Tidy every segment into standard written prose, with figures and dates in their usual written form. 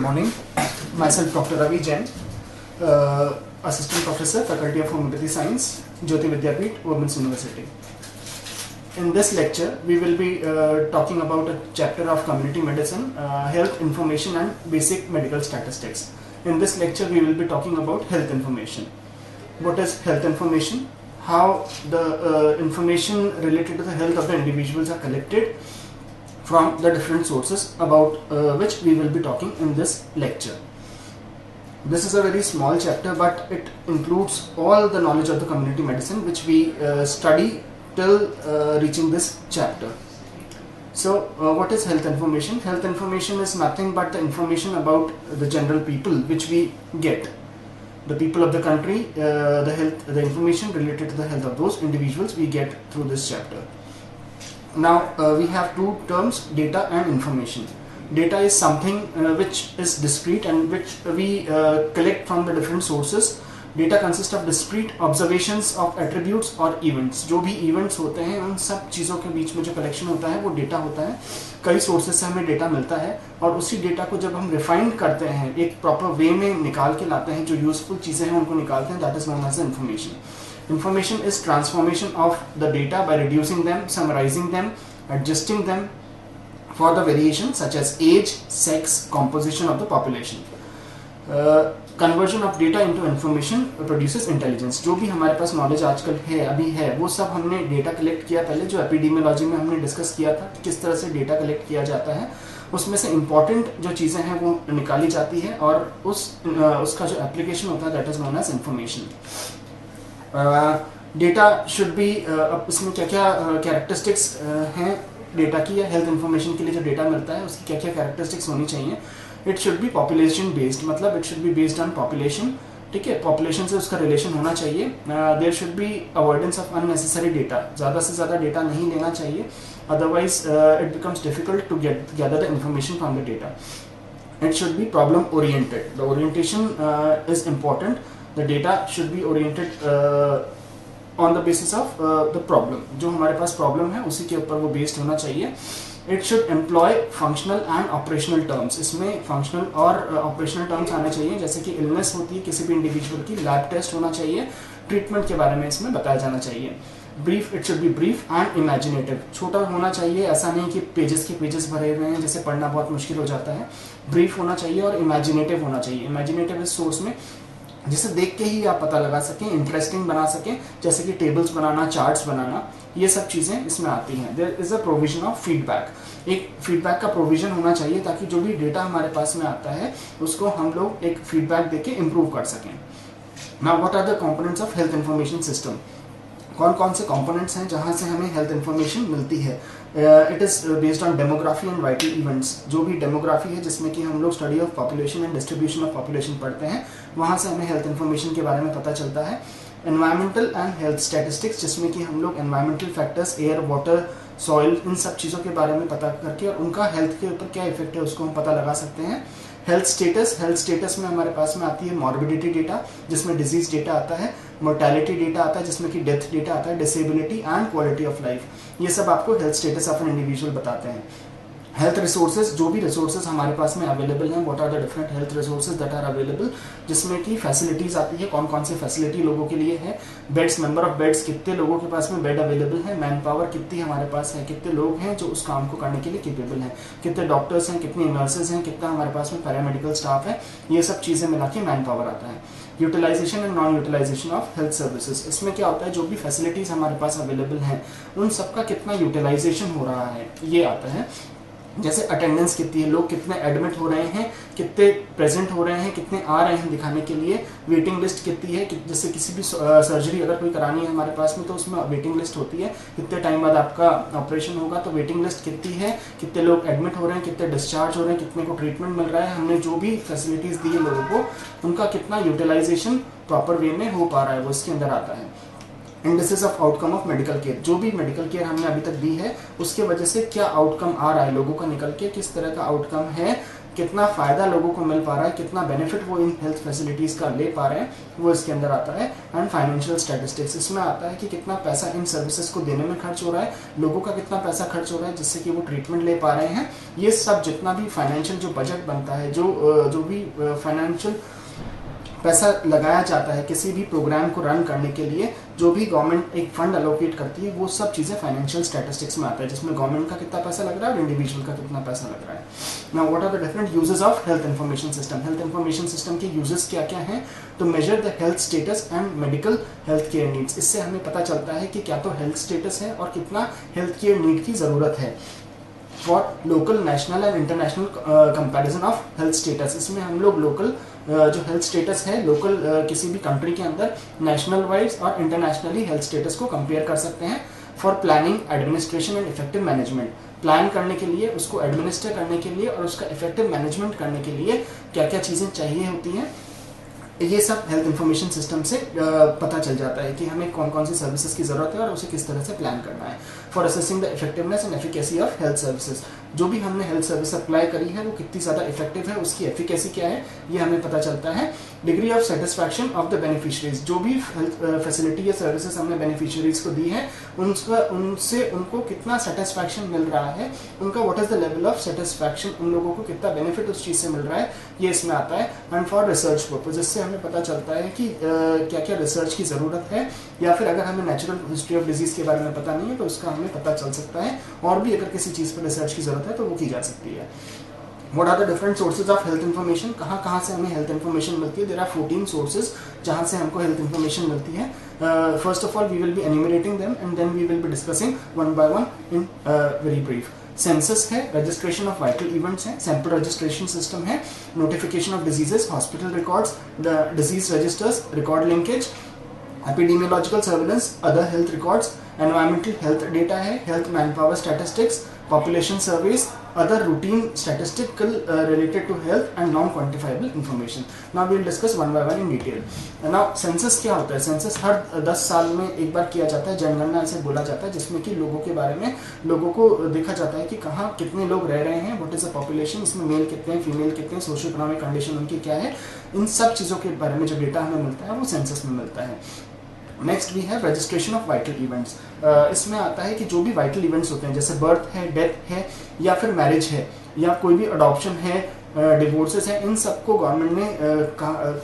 morning. Myself Dr. Ravi Jain, Assistant Professor, Faculty of Homeopathy Science, Jyoti Vidyapeeth, Women's University. In this lecture, we will be talking about a chapter of community medicine, health information and basic medical statistics. In this lecture, we will be talking about health information. What is health information? How the information related to the health of the individuals are collected from the different sources about which we will be talking in this lecture. This is a very small chapter, but it includes all the knowledge of the community medicine which we study till reaching this chapter. So what is health information? Health information is nothing but the information about the general people which we get. The people of the country, the information related to the health of those individuals we get through this chapter. Now we have two terms, data and information. Data is something which is discrete and which we collect from the different sources. Data consists of discrete observations of attributes और events. जो भी events होते हैं उन सब चीज़ों के बीच में जो collection होता है वो data होता है. कई sources से हमें data मिलता है और उसी data को जब हम refine करते हैं, एक proper way में निकाल के लाते हैं, जो useful चीज़ें हैं उनको निकालते हैं, that is known as information. Information is transformation of the data by reducing them, summarizing them, adjusting them for the variation such as age, sex, composition of the population. Conversion of data into information produces intelligence. जो भी हमारे पास knowledge आजकल है, अभी है, वो सब हमने data collect किया पहले, जो epidemiology में हमने discuss किया था कि किस तरह से data collect किया जाता है. उसमें से important जो चीज़ें हैं वो निकाली जाती है और उसका जो application होता है that is known as information. Data should be, अब इसमें क्या क्या कैरेक्टरिस्टिक्स हैं डेटा की या हेल्थ इन्फॉर्मेशन के लिए जो डेटा मिलता है उसकी क्या क्या कैरेक्टरिस्टिक्स होनी चाहिए. It should be population based, मतलब it should be based on population. ठीक है, पॉपुलेशन से उसका रिलेशन होना चाहिए. There should be avoidance of unnecessary data, ज़्यादा से ज़्यादा डेटा नहीं लेना चाहिए, otherwise it becomes difficult to gather the information from the data. It should be problem oriented. The orientation is important. The data should be oriented on the basis of the problem. जो हमारे पास problem है उसी के ऊपर वो based होना चाहिए. It should employ functional and operational terms. इसमें functional और operational terms आने चाहिए, जैसे कि illness होती है किसी भी individual की, lab test होना चाहिए, treatment के बारे में इसमें बताया जाना चाहिए. Brief, it should be brief and imaginative. छोटा होना चाहिए, ऐसा नहीं कि पेजेस के पेजेस भरे हुए हैं जिसे पढ़ना बहुत मुश्किल हो जाता है. ब्रीफ होना चाहिए और इमेजिनेटिव होना चाहिए. इमेजिनेटिव इस सोर्स में जिसे देख के ही आप पता लगा सकें, इंटरेस्टिंग बना सकें, जैसे कि टेबल्स बनाना, चार्ट्स बनाना, ये सब चीज़ें इसमें आती हैं. There is a provision of feedback. एक फीडबैक का प्रोविजन होना चाहिए ताकि जो भी डेटा हमारे पास में आता है उसको हम लोग एक फीडबैक देके इम्प्रूव कर सकें. Now what are the components of health information system? कौन कौन से कंपोनेंट्स हैं जहाँ से हमें हेल्थ इन्फॉर्मेशन मिलती है? It is based on demography and vital events. जो भी डेमोग्राफी है जिसमें कि हम लोग study of population and distribution of population पढ़ते हैं, वहाँ से हमें हेल्थ इन्फॉर्मेशन के बारे में पता चलता है. एनवायरमेंटल एंड हेल्थ स्टैटिस्टिक्स, जिसमें कि हम लोग environmental factors, air, water, soil, इन सब चीज़ों के बारे में पता करके और उनका हेल्थ के ऊपर क्या इफेक्ट है उसको हम पता लगा सकते हैं. हेल्थ स्टेटस में हमारे पास में आती है मॉर्बिडिटी डेटा, जिसमें डिजीज डेटा आता है, मोर्टेलिटी डेटा आता है जिसमें कि डेथ डेटा आता है, disability and quality of life. ये सब आपको health status of an individual बताते हैं. हेल्थ रिसोर्सेज, जो भी रिसोर्सेज हमारे पास में अवेलेबल हैं, what are the different health resources that are available, जिसमें कि फैसिलिटीज आती है, कौन कौन सी फैसिलिटी लोगों के लिए है, बेड्स, नंबर ऑफ बेड्स, कितने लोगों के पास में बेड अवेलेबल है, मैन पावर कितनी हमारे पास है, कितने लोग हैं जो उस काम को करने के लिए केपेबल हैं, कितने डॉक्टर्स हैं, कितनी नर्सेज हैं, कितना हमारे पास में पैरामेडिकल स्टाफ है, ये सब चीज़ें मिला के मैन पावर आता है. Utilisation and non utilisation of health services, इसमें क्या होता है, जो भी फैसिलिटीज हमारे पास अवेलेबल हैं उन सबका कितना यूटिलाइजेशन हो रहा है ये आता है. जैसे अटेंडेंस कितनी है, लोग कितने एडमिट हो रहे हैं, कितने प्रेजेंट हो रहे हैं, कितने आ रहे हैं दिखाने के लिए, वेटिंग लिस्ट कितनी है, जैसे किसी भी सर्जरी अगर कोई करानी है हमारे पास में तो उसमें वेटिंग लिस्ट होती है, कितने टाइम बाद आपका ऑपरेशन होगा तो वेटिंग लिस्ट कितनी है, कितने लोग एडमिट हो रहे हैं, कितने डिस्चार्ज हो रहे हैं, कितने को ट्रीटमेंट मिल रहा है, हमने जो भी फैसिलिटीज दी है लोगों को उनका कितना यूटिलाइजेशन प्रॉपर वे में हो पा रहा है वो इसके अंदर आता है. Indices of outcome of medical care, जो भी मेडिकल केयर हमने अभी तक दी है उसके वजह से क्या आउटकम आ रहा है लोगों का निकल के, किस तरह का आउटकम है कितना फ़ायदा लोगों को मिल पा रहा है, कितना बेनिफिट वो इन हेल्थ फैसिलिटीज़ का ले पा रहे हैं, वो इसके अंदर आता है। एंड फाइनेंशियल स्टैटिस्टिक्स, इसमें आता है कि कितना पैसा इन सर्विसेज को देने में खर्च हो रहा है, लोगों का कितना पैसा खर्च हो रहा है जिससे कि वो ट्रीटमेंट ले पा रहे हैं। ये सब जितना भी फाइनेंशियल जो बजट बनता है, जो भी फाइनेंशियल पैसा लगाया जाता है किसी भी प्रोग्राम को रन करने के लिए, जो भी गवर्नमेंट एक फंड एलोकेट करती है, वो सब चीज़ें फाइनेंशियल स्टैटिस्टिक्स में आता है, जिसमें गवर्नमेंट का कितना पैसा लग रहा है और इंडिविजुअल का कितना पैसा लग रहा है। Now what are the different uses of health information system. Health information system के यूजेस क्या क्या हैं? तो major the health status and medical health care needs. इससे हमें पता चलता है कि क्या तो हेल्थ स्टेटस है और कितना हेल्थ केयर नीड की ज़रूरत है। For local, national and international comparison of health status. इसमें हम लोग लोकल जो हेल्थ स्टेटस है लोकल किसी भी कंट्री के अंदर, नेशनल वाइज और इंटरनेशनली हेल्थ स्टेटस को कंपेयर कर सकते हैं। For planning, administration and effective management. Plan करने के लिए, उसको एडमिनिस्टर करने के लिए और उसका इफेक्टिव मैनेजमेंट करने के लिए क्या क्या चीज़ें चाहिए होती हैं, ये सब हेल्थ इन्फॉर्मेशन सिस्टम से पता चल जाता है कि हमें कौन कौन सी सर्विसेज की ज़रूरत है और उसे किस तरह से प्लान करना है। For assessing the effectiveness and efficacy of health services. जो भी हमने हेल्थ सर्विस अप्लाई करी है वो कितनी ज़्यादा इफेक्टिव है, उसकी एफिकेसी क्या है, ये हमें पता चलता है। Degree of satisfaction of the beneficiaries. जो भी हेल्थ फैसिलिटी या सर्विसेज हमने बेनिफिशियरीज को दी है, उनसे उनको कितना सेटिस्फैक्शन मिल रहा है, उनका what is the level of satisfaction, उन लोगों को कितना बेनिफिट उस चीज़ से मिल रहा है, ये इसमें आता है। एंड फॉर रिसर्च पर्पज, इससे हमें पता चलता है कि क्या क्या रिसर्च की ज़रूरत है, या फिर अगर हमें नेचुरल हिस्ट्री ऑफ डिजीज़ के बारे में पता नहीं है तो उसका हमें पता चल सकता है, और भी अगर किसी चीज़ पर रिसर्च की ज़रूरत है तो वो की जा सकती है। What are the different sources of health information? कहाँ से हमें हेल्थ इन्फॉर्मेशन मिलती है? There are 14 sources जहाँ से हमको हेल्थ इन्फॉर्मेशन मिलती है। First of all, we will be enumerating them and then we will be discussing one by one in very brief. Census है, रजिस्ट्रेशन ऑफ वाइटल इवेंट्स है, sample registration system है, notification of diseases, hospital records, the disease registers, record linkage, epidemiological surveillance, other health records, environmental health data है, health manpower statistics, population surveys, other routine statistical related to health and non-quantifiable information. Now we will discuss one by one in detail. Now census क्या होता है? census हर 10 साल में एक बार किया जाता है, जनगणना इसे बोला जाता है, जिसमें कि लोगों के बारे में लोगों को देखा जाता है कि कहाँ कितने लोग रह रहे हैं, व्हाट इज द पॉपुलेशन, इसमें मेल कितने हैं, फीमेल कितने हैं, सोशियो इकोनॉमिक कंडीशन उनकी क्या है, इन सब चीज़ों के बारे में जो डेटा हमें मिलता है वो सेंसस में मिलता है। Next we have registration of vital events. इसमें आता है कि जो भी वाइटल इवेंट्स होते हैं, जैसे बर्थ है, डेथ है, या फिर मैरिज है, या कोई भी अडॉप्शन है, डिवोर्सेस है, इन सबको गवर्नमेंट ने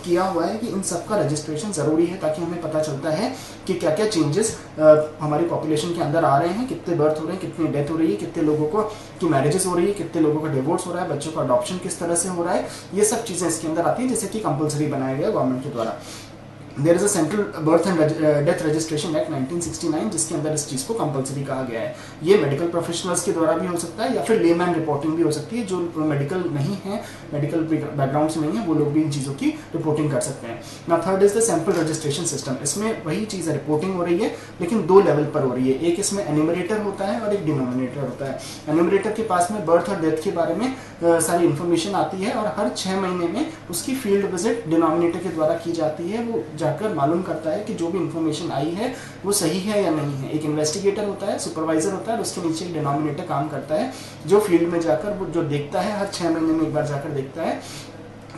किया हुआ है कि इन सब का रजिस्ट्रेशन ज़रूरी है, ताकि हमें पता चलता है कि क्या क्या चेंजेस हमारी पॉपुलेशन के अंदर आ रहे हैं, कितने बर्थ हो रहे हैं, कितनी डेथ हो रही है, कितने लोगों को की मैरिजेस हो रही है, कितने लोगों का डिवोर्स हो रहा है, बच्चों का अडॉप्शन किस तरह से हो रहा है, ये सब चीज़ें इसके अंदर आती है, जैसे कि कंपलसरी बनाया गया गवर्नमेंट के द्वारा। There is a central birth and death registration act 1969, जिसके अंदर इस चीज़ को कंपलसरी कहा गया है। ये मेडिकल प्रोफेशनल्स के द्वारा भी हो सकता है, या फिर लेमैन रिपोर्टिंग भी हो सकती है, जो मेडिकल नहीं है, मेडिकल बैकग्राउंड से नहीं है, वो लोग भी इन चीज़ों की रिपोर्टिंग कर सकते हैं। Now third is the sample registration system. इसमें वही चीज़ है, रिपोर्टिंग हो रही है, लेकिन दो लेवल पर हो रही है। एक इसमें एन्यूमरेटर होता है और एक डिनोमिनेटर होता है। एन्यूमरेटर के पास में बर्थ और डेथ के बारे में सारी इन्फॉर्मेशन आती है, और हर 6 महीने में उसकी फील्ड विजिट डिनोमिनेटर के द्वारा की जाती है। वो जाकर मालूम करता है कि जो भी इंफॉर्मेशन आई है वो सही है या नहीं है। एक इन्वेस्टिगेटर होता है, सुपरवाइजर होता है, और उसके नीचे एक डिनोमिनेटर काम करता है, जो फील्ड में जाकर वो जो देखता है, हर 6 महीने में एक बार जाकर देखता है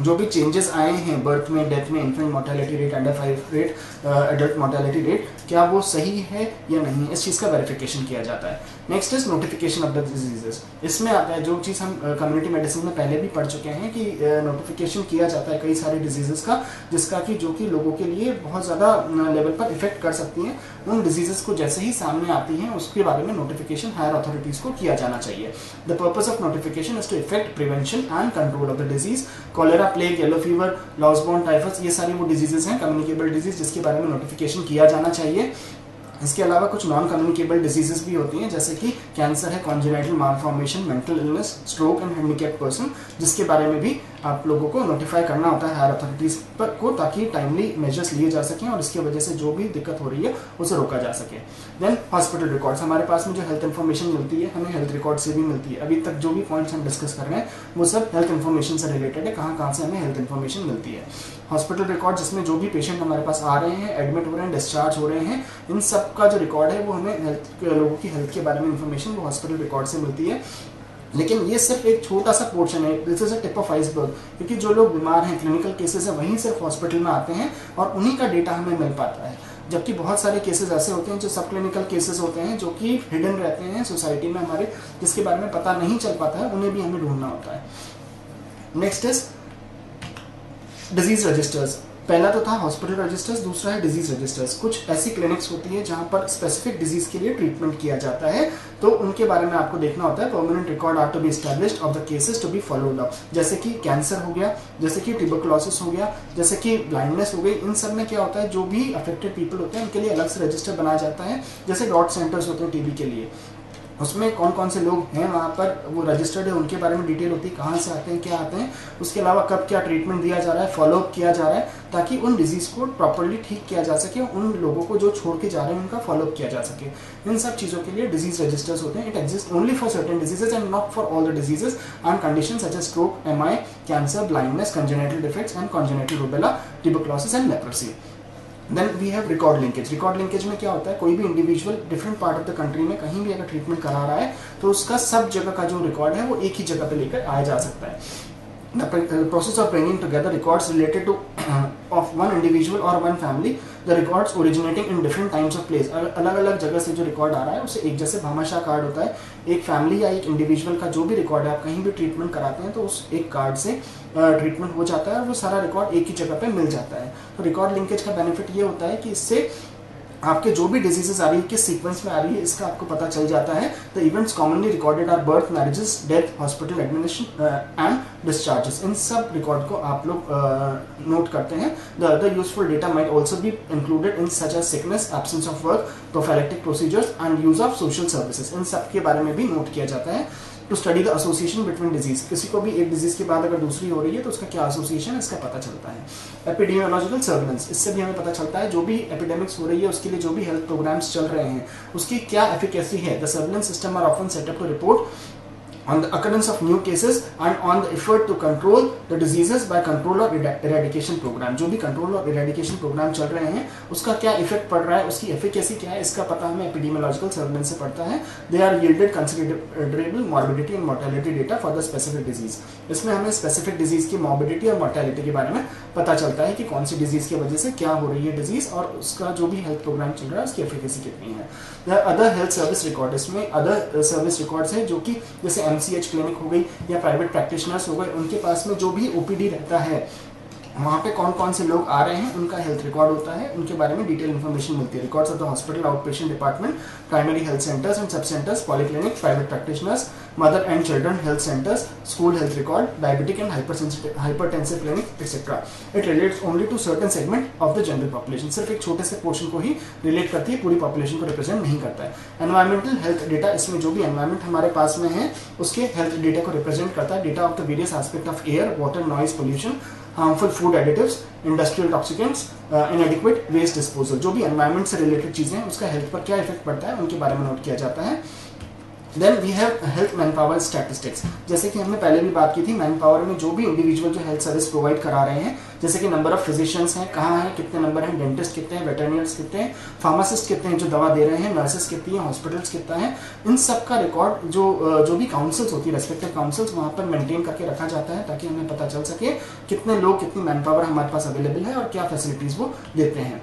जो भी चेंजेस आए हैं बर्थ में, डेथ में, infant mortality rate, under 5 rate, adult mortality rate, क्या वो सही है या नहीं, इस चीज़ का वेरिफिकेशन किया जाता है। Next is notification of the diseases. इसमें आता है जो चीज़ हम कम्युनिटी मेडिसिन में पहले भी पढ़ चुके हैं कि नोटिफिकेशन किया जाता है कई सारे डिजीजेस का, जिसका कि जो कि लोगों के लिए बहुत ज़्यादा लेवल पर इफेक्ट कर सकती हैं। उन डिजीजेस को जैसे ही सामने आती हैं उसके बारे में नोटिफिकेशन हायर अथॉरिटीज़ को किया जाना चाहिए। The purpose of notification is to effect prevention and control of the disease. Cholera, plague, yellow fever, louseborne typhus, ये सारी वो डिजीजेस हैं, कम्युनिकेबल डिजीज, जिसके बारे में नोटिफिकेशन किया जाना चाहिए। इसके अलावा कुछ नॉन कम्युनिकेबल डिजीजेस भी होती हैं, जैसे कि कैंसर है, congenital malformation, mental illness, stroke and handicapped person, जिसके बारे में भी आप लोगों को नोटिफाई करना होता है हायर अथॉरिटीज पर को, ताकि टाइमली मेजर्स लिए जा सकें और इसकी वजह से जो भी दिक्कत हो रही है उसे रोका जा सके। Then hospital records. हमारे पास में जो हेल्थ इन्फॉर्मेशन मिलती है हमें हेल्थ रिकॉर्ड से भी मिलती है। अभी तक जो भी पॉइंट्स हम डिस्कस कर रहे हैं वो सब हेल्थ इन्फॉर्मेशन से रिलेटेड है, कहाँ से हमें हेल्थ इन्फॉर्मेशन मिलती है। हॉस्पिटल रिकॉर्ड, जिसमें जो भी पेशेंट हमारे पास आ रहे हैं, एडमिट हो रहे हैं, डिस्चार्ज हो रहे हैं, इन सब का जो रिकॉर्ड है वो हमें लोगों की हेल्थ के बारे में इंफॉर्मेशन वो हॉस्पिटल रिकॉर्ड से मिलती है। लेकिन ये सिर्फ एक छोटा सा पोर्शन है, this is a tip of iceberg, क्योंकि जो लोग बीमार हैं, क्लिनिकल केसेस है, वहीं सिर्फ हॉस्पिटल में आते हैं और उन्हीं का डेटा हमें मिल पाता है। जबकि बहुत सारे केसेस ऐसे होते हैं जो सब क्लिनिकल केसेस होते हैं, जो कि हिडन रहते हैं सोसाइटी में हमारे, जिसके बारे में पता नहीं चल पाता है, उन्हें भी हमें ढूंढना होता है। Next is disease registers. पहला तो था हॉस्पिटल रजिस्टर्स, दूसरा है डिजीज रजिस्टर्स। कुछ ऐसी क्लिनिक्स होती है जहां पर स्पेसिफिक डिजीज के लिए ट्रीटमेंट किया जाता है, तो उनके बारे में आपको देखना होता है। Permanent record are to be established of the cases to be followed up. जैसे कि कैंसर हो गया, जैसे कि ट्यूबरकुलोसिस हो गया, जैसे कि ब्लाइंडनेस हो गई, इन सब में क्या होता है, जो भी अफेक्टेड पीपल होते हैं उनके लिए अलग से रजिस्टर बनाया जाता है। जैसे डॉट सेंटर्स होते हैं टीबी के लिए, उसमें कौन कौन से लोग हैं वहाँ पर वो रजिस्टर्ड है, उनके बारे में डिटेल होती है, कहाँ से आते हैं, क्या आते हैं, उसके अलावा कब क्या ट्रीटमेंट दिया जा रहा है, फॉलोअप किया जा रहा है, ताकि उन डिजीज को प्रॉपर्ली ठीक किया जा सके, उन लोगों को जो छोड़ के जा रहे हैं उनका फॉलोअप किया जा सके। इन सब चीज़ों के लिए डिजीज रजिस्टर्स होते हैं। It exist only for certain diseases and not for all the diseases and condition such as stroke, MI, cancer, blindness, congenital defects and congenital rubella, tuberculosis and leprosy. Then we have record linkage. Record linkage में क्या होता है, कोई भी individual different part of the country में कहीं भी अगर ट्रीटमेंट करा रहा है तो उसका सब जगह का जो रिकॉर्ड है वो एक ही जगह पे लेकर आया जा सकता है। The process of bringing together records related to of one individual or one family, the records originating in different times of place। अलग अलग जगह से जो रिकॉर्ड आ रहा है उसे एक, जैसे भामाशाह कार्ड होता है, एक फैमिली या एक इंडिविजुअल का जो भी रिकॉर्ड है, आप कहीं भी ट्रीटमेंट कराते हैं तो उस एक कार्ड से ट्रीटमेंट हो जाता है और वो सारा रिकॉर्ड एक ही जगह पे मिल जाता है। तो रिकॉर्ड लिंकेज का बेनिफिट ये होता है कि इससे आपके जो भी डिजीजेस आ रही है, किस सीक्वेंस में आ रही है, इसका आपको पता चल जाता है। The events commonly recorded are birth, marriages, death, hospital admission and discharges. इन सब रिकॉर्ड को आप लोग नोट करते हैं। The other useful data might also be included in such as sickness, absence of work, prophylactic procedures and use of social services. इन सब के बारे में भी नोट किया जाता है। To study the association between disease, किसी को भी एक डिजीज के बाद अगर दूसरी हो रही है तो उसका क्या एसोसिएशन है, इसका पता चलता है। एपिडेमियोलॉजिकल सर्वेलेंस, इससे भी हमें पता चलता है जो भी एपिडेमिक्स हो रही है उसके लिए जो भी हेल्थ प्रोग्राम्स चल रहे हैं उसकी क्या एफिकेसी है। The surveillance system are often set up to report on the occurrence of new cases and on the effort to control the diseases by control or eradication program। जो भी कंट्रोल और eradication programme चल रहे हैं उसका क्या effect पड़ रहा है, उसकी एफिकेसी क्या है, इसका पता हमें एपिडेमियोलॉजिकल सर्वेलेंस से पड़ता है। They are yielded considerable morbidity and mortality data for the specific disease. इसमें हमें स्पेसिफिक डिजीज की मॉर्बिडिटी और मोर्टेलिटी के बारे में पता चलता है कि कौन सी डिजीज की वजह से क्या हो रही है डिजीज, और उसका जो भी हेल्थ प्रोग्राम चल रहा है उसकी एफिकेसी कितनी है। अदर हेल्थ सर्विस रिकॉर्ड, इसमें अदर सर्विस रिकॉर्ड्स हैं जो कि जैसे MCH क्लिनिक हो गई या प्राइवेट प्रैक्टिशनर्स हो गए, उनके पास में जो भी OPD रहता है वहाँ पे कौन कौन से लोग आ रहे हैं उनका हेल्थ रिकॉर्ड होता है, उनके बारे में डिटेल इन्फॉर्मेशन मिलती है। Records of the hospital, outpatient department, primary health centres and sub centres, polyclinic, private practitioners, mother and children health centres, school health record, diabetic and hypertensive clinic etcetera. It relates only to certain segment of the general population. सिर्फ एक छोटे से portion को ही relate करती है, पूरी population को represent नहीं करता है। एनवायरमेंटल हेल्थ डेटा, इसमें जो भी एनवायरमेंट हमारे पास में है उसके हेल्थ डेटा को रिप्रेजेंट करता है। Data of the various aspect of air, water, noise pollution, harmful food additives, industrial toxicants, inadequate waste disposal. जो भी एनवायरमेंट से रिलेटेड चीजें हैं उसका हेल्थ पर क्या इफेक्ट पड़ता है उनके बारे में नोट किया जाता है। Then we have health manpower statistics. जैसे कि हमने पहले भी बात की थी, मैन पावर में जो भी इंडिविजुअल जो हेल्थ सर्विस प्रोवाइड करा रहे हैं, जैसे कि नंबर ऑफ फिजिशियंस हैं, कहाँ हैं, कितने नंबर हैं, डेंटिस्ट कितने हैं, वेटरनियर्स कितने हैं, फार्मासिस्ट कितने हैं जो दवा दे रहे हैं, नर्सेस कितनी हैं, हॉस्पिटल्स कितना है, इन सब का रिकॉर्ड जो भी काउंसिल्स होती है, रेस्पेक्टिव काउंसिल्स, वहाँ पर मेंटेन करके रखा जाता है ताकि हमें पता चल सके कितने लोग, कितनी मैन पावर हमारे पास अवेलेबल है और क्या फैसिलिटीज वो देते हैं।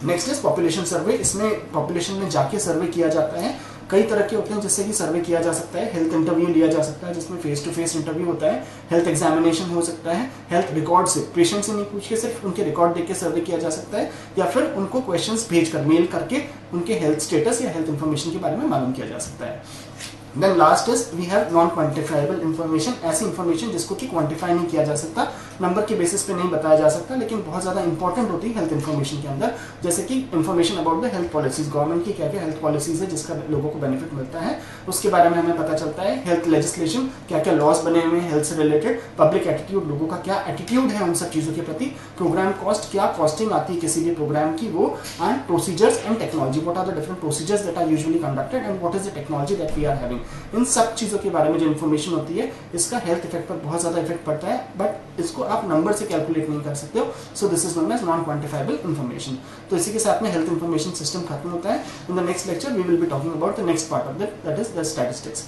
नेक्स्ट इज पॉपुलेशन सर्वे। इसमें पॉपुलेशन में जाके सर्वे किया जाता है। कई तरह के होते हैं जिससे कि सर्वे किया जा सकता है। हेल्थ इंटरव्यू लिया जा सकता है जिसमें फेस टू फेस इंटरव्यू होता है। हेल्थ एग्जामिनेशन हो सकता है। हेल्थ रिकॉर्ड से, पेशेंट से नहीं पूछ के सिर्फ उनके रिकॉर्ड देख के सर्वे किया जा सकता है, या फिर उनको क्वेश्चंस भेजकर, मेल करके उनके हेल्थ स्टेटस या हेल्थ इन्फॉर्मेशन के बारे में मालूम किया जा सकता है। Then last is we have non quantifiable information. ऐसी इन्फॉर्मेशन जिसको कि क्वांटिफाई नहीं किया जा सकता, नंबर के बेसिस पे नहीं बताया जा सकता, लेकिन बहुत ज्यादा इंपॉर्टेंट होती है हेल्थ इन्फॉर्मेशन के अंदर। जैसे कि information about the health policies, government की क्या क्या हेल्थ पॉलिसीज है जिसका लोगों को बेनिफिट मिलता है, उसके बारे में हमें पता चलता है। हेल्थ लेजिस्लेशन, क्या क्या लॉज बने हुए हैं हेल्थ से रिलेटेड। पब्लिक एटीट्यूड, लोगों का क्या एटीट्यूड है उन सब चीजों के प्रति। प्रोग्राम कॉस्ट, क्या कॉस्टिंग आती है किसी भी प्रोग्राम की, वो। And procedures and technology, what are the different procedures that are usually conducted and what is the technology that we are having. इन सब चीजों के बारे में जो इन्फॉर्मेशन होती है, इसका हेल्थ इफेक्ट पर बहुत ज्यादा इफेक्ट पड़ता है, बट इसको आप नंबर से कैलकुलेट नहीं कर सकते हो। So this is known as non quantifiable information. तो इसी के साथ में हेल्थ इन्फॉर्मेशन सिस्टम खत्म होता है। In the next lecture we will be talking about the next part of that is the statistics.